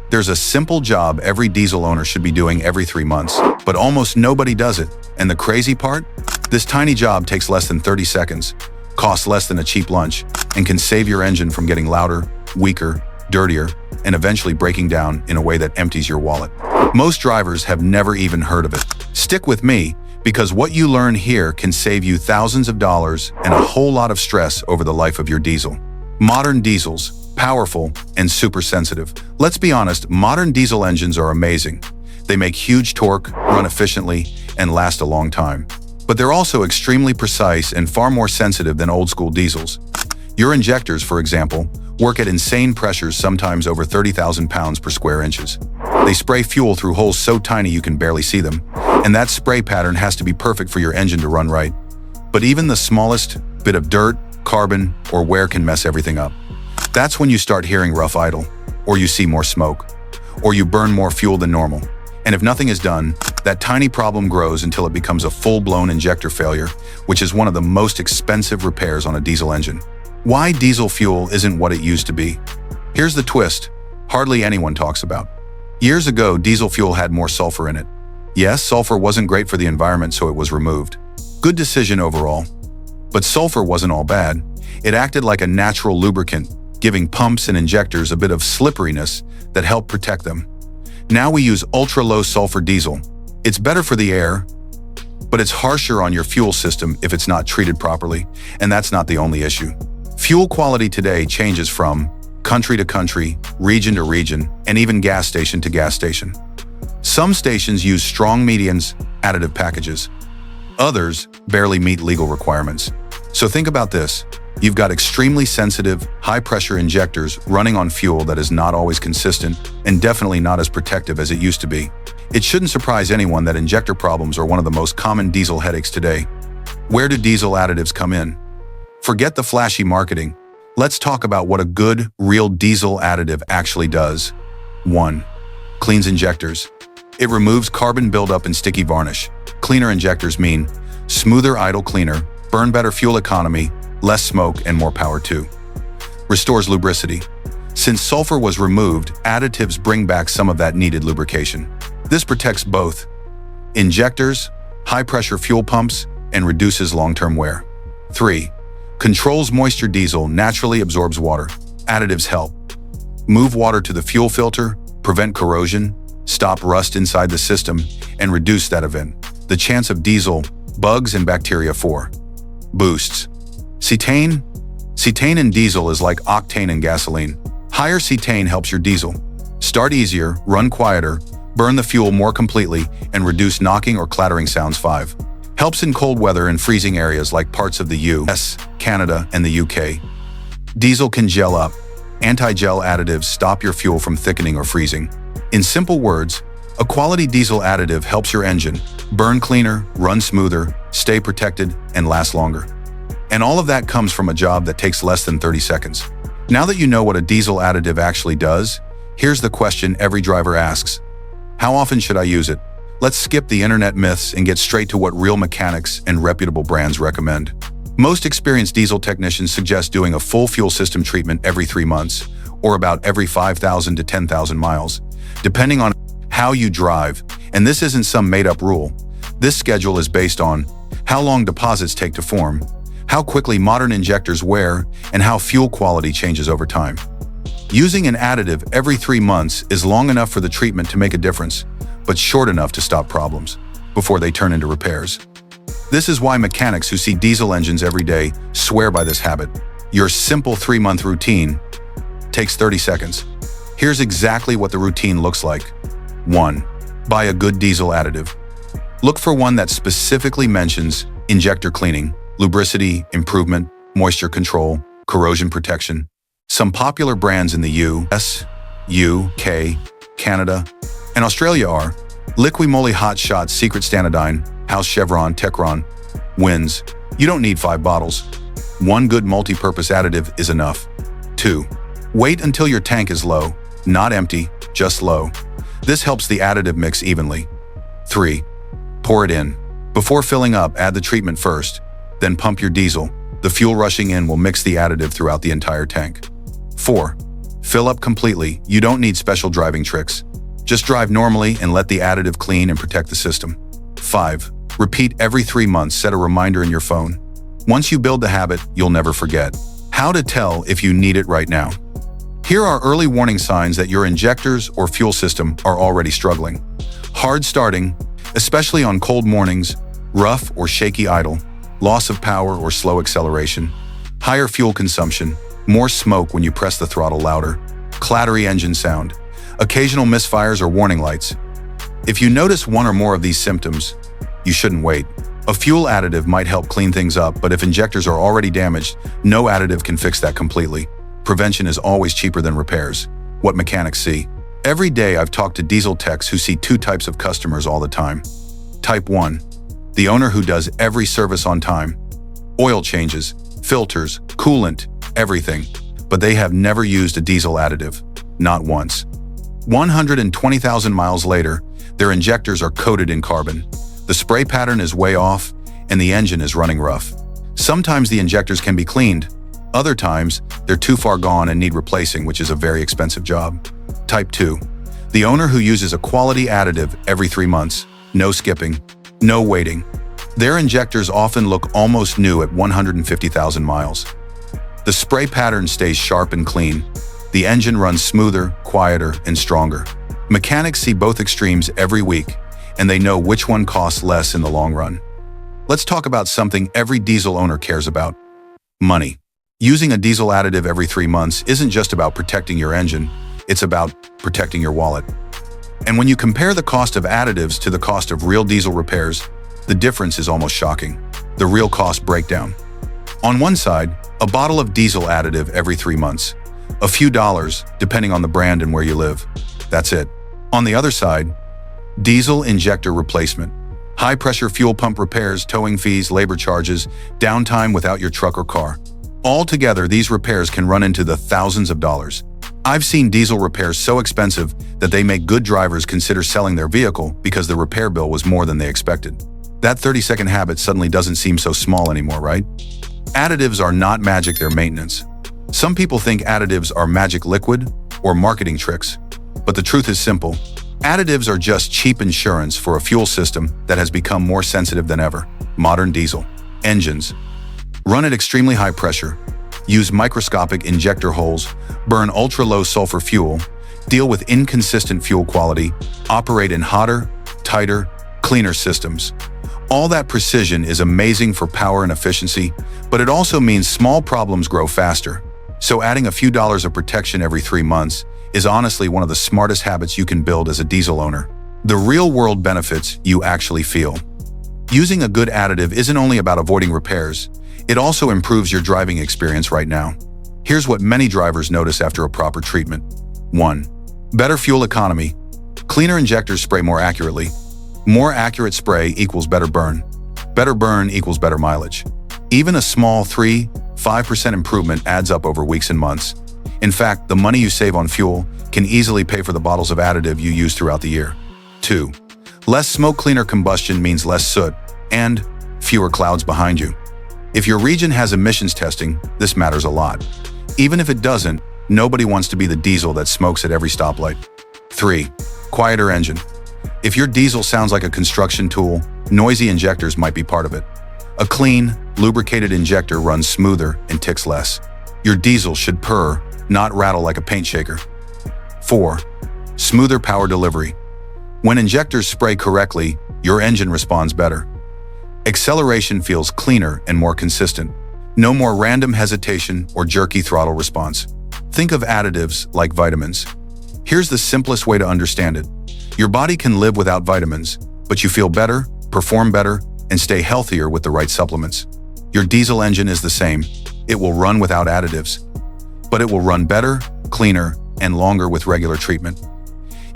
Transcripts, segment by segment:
There's a simple job every diesel owner should be doing every 3 months, but almost nobody does it. And the crazy part? This tiny job takes less than 30 seconds, costs less than a cheap lunch, and can save your engine from getting louder, weaker, dirtier, and eventually breaking down in a way that empties your wallet. Most drivers have never even heard of it. Stick with me, because what you learn here can save you thousands of dollars and a whole lot of stress over the life of your diesel. Modern diesels, powerful and super sensitive. Let's be honest, modern diesel engines are amazing. They make huge torque, run efficiently, and last a long time. But they're also extremely precise and far more sensitive than old-school diesels. Your injectors, for example, work at insane pressures, sometimes over 30,000 pounds per square inches. They spray fuel through holes so tiny you can barely see them, and that spray pattern has to be perfect for your engine to run right. But even the smallest bit of dirt, carbon, or wear can mess everything up. That's when you start hearing rough idle, or you see more smoke, or you burn more fuel than normal. And if nothing is done, that tiny problem grows until it becomes a full-blown injector failure, which is one of the most expensive repairs on a diesel engine. Why diesel fuel isn't what it used to be? Here's the twist hardly anyone talks about. Years ago, diesel fuel had more sulfur in it. Yes, sulfur wasn't great for the environment, so it was removed. Good decision overall. But sulfur wasn't all bad. It acted like a natural lubricant, giving pumps and injectors a bit of slipperiness that helped protect them. Now we use ultra-low sulfur diesel. It's better for the air, but it's harsher on your fuel system if it's not treated properly, and that's not the only issue. Fuel quality today changes from country to country, region to region, and even gas station to gas station. Some stations use strong medians, additive packages. Others barely meet legal requirements. So think about this. You've got extremely sensitive, high-pressure injectors running on fuel that is not always consistent and definitely not as protective as it used to be. It shouldn't surprise anyone that injector problems are one of the most common diesel headaches today. Where do diesel additives come in? Forget the flashy marketing. Let's talk about what a good, real diesel additive actually does. 1. Cleans injectors. It removes carbon buildup and sticky varnish. Cleaner injectors mean smoother idle cleaner, burn better fuel economy, less smoke, and more power too. Restores lubricity. Since sulfur was removed, additives bring back some of that needed lubrication. This protects both injectors, high-pressure fuel pumps, and reduces long-term wear. 3. Controls moisture. Diesel naturally absorbs water. Additives help move water to the fuel filter, prevent corrosion, stop rust inside the system, and reduce that event. The chance of diesel, bugs, and bacteria. 4. Boosts. Cetane. Cetane in diesel is like octane in gasoline. Higher cetane helps your diesel start easier, run quieter, burn the fuel more completely, and reduce knocking or clattering sounds. 5. Helps in cold weather and freezing areas like parts of the US, Canada, and the UK. Diesel can gel up. Anti-gel additives stop your fuel from thickening or freezing. In simple words, a quality diesel additive helps your engine burn cleaner, run smoother, stay protected, and last longer. And all of that comes from a job that takes less than 30 seconds. Now that you know what a diesel additive actually does, here's the question every driver asks. How often should I use it? Let's skip the internet myths and get straight to what real mechanics and reputable brands recommend. Most experienced diesel technicians suggest doing a full fuel system treatment every 3 months, or about every 5,000 to 10,000 miles, depending on how you drive. And this isn't some made-up rule. This schedule is based on how long deposits take to form, how quickly modern injectors wear, and how fuel quality changes over time. Using an additive every 3 months is long enough for the treatment to make a difference, but short enough to stop problems before they turn into repairs. This is why mechanics who see diesel engines every day swear by this habit. Your simple 3-month routine takes 30 seconds. Here's exactly what the routine looks like. 1. Buy a good diesel additive. Look for one that specifically mentions injector cleaning, lubricity improvement, moisture control, corrosion protection. Some popular brands in the US, UK, Canada, and Australia are Liquimoli Hot Shot, Secret Stanidine, House Chevron, Techron, Wins. You don't need 5 bottles. One good multi-purpose additive is enough. 2. Wait until your tank is low, not empty, just low. This helps the additive mix evenly. 3. Pour it in. Before filling up, add the treatment first, then pump your diesel. The fuel rushing in will mix the additive throughout the entire tank. 4. Fill up completely. You don't need special driving tricks. Just drive normally and let the additive clean and protect the system. 5. Repeat every 3 months. Set a reminder in your phone. Once you build the habit, you'll never forget. How to tell if you need it right now. Here are early warning signs that your injectors or fuel system are already struggling. Hard starting, especially on cold mornings, rough or shaky idle, loss of power or slow acceleration, higher fuel consumption, more smoke when you press the throttle louder, clattery engine sound, occasional misfires or warning lights. If you notice one or more of these symptoms, you shouldn't wait. A fuel additive might help clean things up, but if injectors are already damaged, no additive can fix that completely. Prevention is always cheaper than repairs. What mechanics see. Every day I've talked to diesel techs who see 2 types of customers all the time. Type 1. The owner who does every service on time. Oil changes, filters, coolant, everything. But they have never used a diesel additive. Not once. 120,000 miles later, their injectors are coated in carbon. The spray pattern is way off, and the engine is running rough. Sometimes the injectors can be cleaned. Other times, they're too far gone and need replacing, which is a very expensive job. Type 2. The owner who uses a quality additive every 3 months. No skipping, no waiting. Their injectors often look almost new at 150,000 miles. The spray pattern stays sharp and clean. The engine runs smoother, quieter, and stronger. Mechanics see both extremes every week, and they know which one costs less in the long run. Let's talk about something every diesel owner cares about: money. Using a diesel additive every 3 months isn't just about protecting your engine, it's about protecting your wallet. And when you compare the cost of additives to the cost of real diesel repairs, the difference is almost shocking. The real cost breakdown. On one side, a bottle of diesel additive every 3 months. A few dollars, depending on the brand and where you live. That's it. On the other side, diesel injector replacement. High-pressure fuel pump repairs, towing fees, labor charges, downtime without your truck or car. Altogether, these repairs can run into the thousands of dollars. I've seen diesel repairs so expensive that they make good drivers consider selling their vehicle because the repair bill was more than they expected. That 30-second habit suddenly doesn't seem so small anymore, right? Additives are not magic, they're maintenance. Some people think additives are magic liquid or marketing tricks, but the truth is simple. Additives are just cheap insurance for a fuel system that has become more sensitive than ever. Modern diesel engines run at extremely high pressure, use microscopic injector holes, burn ultra-low sulfur fuel, deal with inconsistent fuel quality, operate in hotter, tighter, cleaner systems. All that precision is amazing for power and efficiency, but it also means small problems grow faster. So adding a few dollars of protection every 3 months is honestly one of the smartest habits you can build as a diesel owner. The real-world benefits you actually feel. Using a good additive isn't only about avoiding repairs, it also improves your driving experience right now. Here's what many drivers notice after a proper treatment. 1. Better fuel economy. Cleaner injectors spray more accurately. More accurate spray equals better burn. Better burn equals better mileage. Even a small 3–5% improvement adds up over weeks and months. In fact, the money you save on fuel can easily pay for the bottles of additive you use throughout the year. 2. Less smoke, cleaner combustion means less soot and fewer clouds behind you. If your region has emissions testing, this matters a lot. Even if it doesn't, nobody wants to be the diesel that smokes at every stoplight. 3. Quieter engine. If your diesel sounds like a construction tool, noisy injectors might be part of it. A clean, lubricated injector runs smoother and ticks less. Your diesel should purr, not rattle like a paint shaker. 4. Smoother power delivery. When injectors spray correctly, your engine responds better. Acceleration feels cleaner and more consistent. No more random hesitation or jerky throttle response. Think of additives like vitamins. Here's the simplest way to understand it. Your body can live without vitamins, but you feel better, perform better, and stay healthier with the right supplements. Your diesel engine is the same. It will run without additives, but it will run better, cleaner, and longer with regular treatment.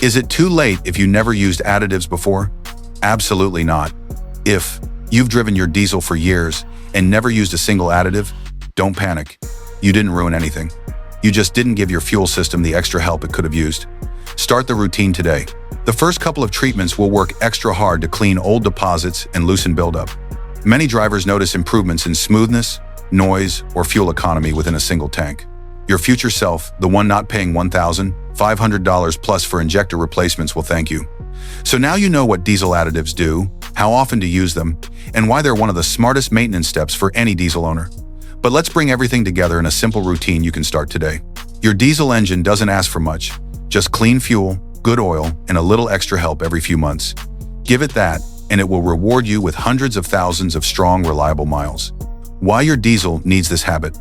Is it too late if you never used additives before? Absolutely not. If you've driven your diesel for years and never used a single additive, don't panic. You didn't ruin anything. You just didn't give your fuel system the extra help it could have used. Start the routine today. The first couple of treatments will work extra hard to clean old deposits and loosen buildup. Many drivers notice improvements in smoothness, noise, or fuel economy within a single tank. Your future self, the one not paying $1,500 plus for injector replacements, will thank you. So now you know what diesel additives do, how often to use them, and why they're one of the smartest maintenance steps for any diesel owner. But let's bring everything together in a simple routine you can start today. Your diesel engine doesn't ask for much, just clean fuel, good oil, and a little extra help every few months. Give it that, and it will reward you with hundreds of thousands of strong, reliable miles. Why your diesel needs this habit.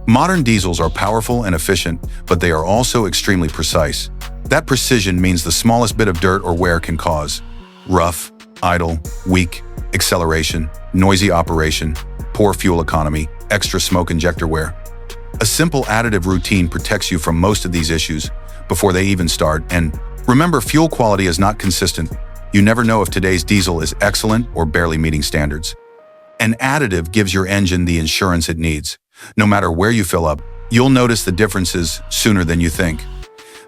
Modern diesels are powerful and efficient, but they are also extremely precise. That precision means the smallest bit of dirt or wear can cause rough, idle, weak, acceleration, noisy operation, poor fuel economy, extra smoke injector wear. A simple additive routine protects you from most of these issues before they even start. And remember, fuel quality is not consistent. You never know if today's diesel is excellent or barely meeting standards. An additive gives your engine the insurance it needs. No matter where you fill up, you'll notice the differences sooner than you think.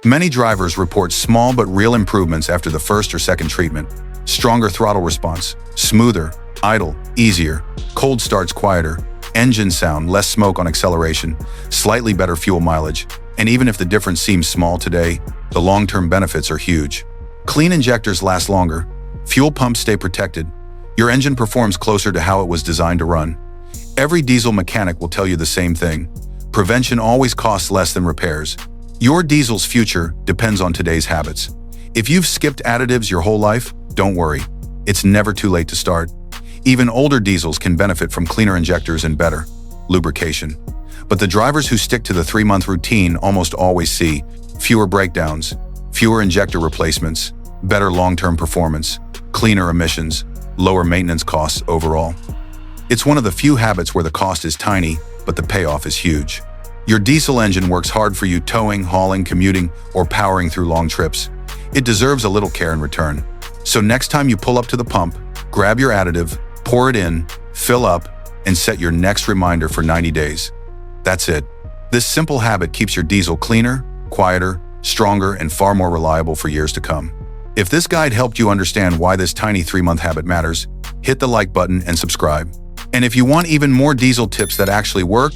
Many drivers report small but real improvements after the first or second treatment. Stronger throttle response, smoother, idle, easier, cold starts quieter, engine sound, less smoke on acceleration, slightly better fuel mileage. And even if the difference seems small today, the long-term benefits are huge. Clean injectors last longer, fuel pumps stay protected, your engine performs closer to how it was designed to run. Every diesel mechanic will tell you the same thing. Prevention always costs less than repairs. Your diesel's future depends on today's habits. If you've skipped additives your whole life, don't worry. It's never too late to start. Even older diesels can benefit from cleaner injectors and better lubrication. But the drivers who stick to the 3-month routine almost always see fewer breakdowns, fewer injector replacements, better long-term performance, cleaner emissions, lower maintenance costs overall. It's one of the few habits where the cost is tiny, but the payoff is huge. Your diesel engine works hard for you towing, hauling, commuting, or powering through long trips. It deserves a little care in return. So next time you pull up to the pump, grab your additive, pour it in, fill up, and set your next reminder for 90 days. That's it. This simple habit keeps your diesel cleaner, quieter, stronger, and far more reliable for years to come. If this guide helped you understand why this tiny 3-month habit matters, hit the like button and subscribe. And if you want even more diesel tips that actually work,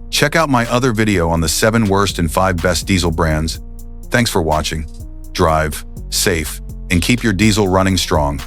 check out my other video on the 7 worst and 5 best diesel brands. Thanks for watching. Drive safe and keep your diesel running strong.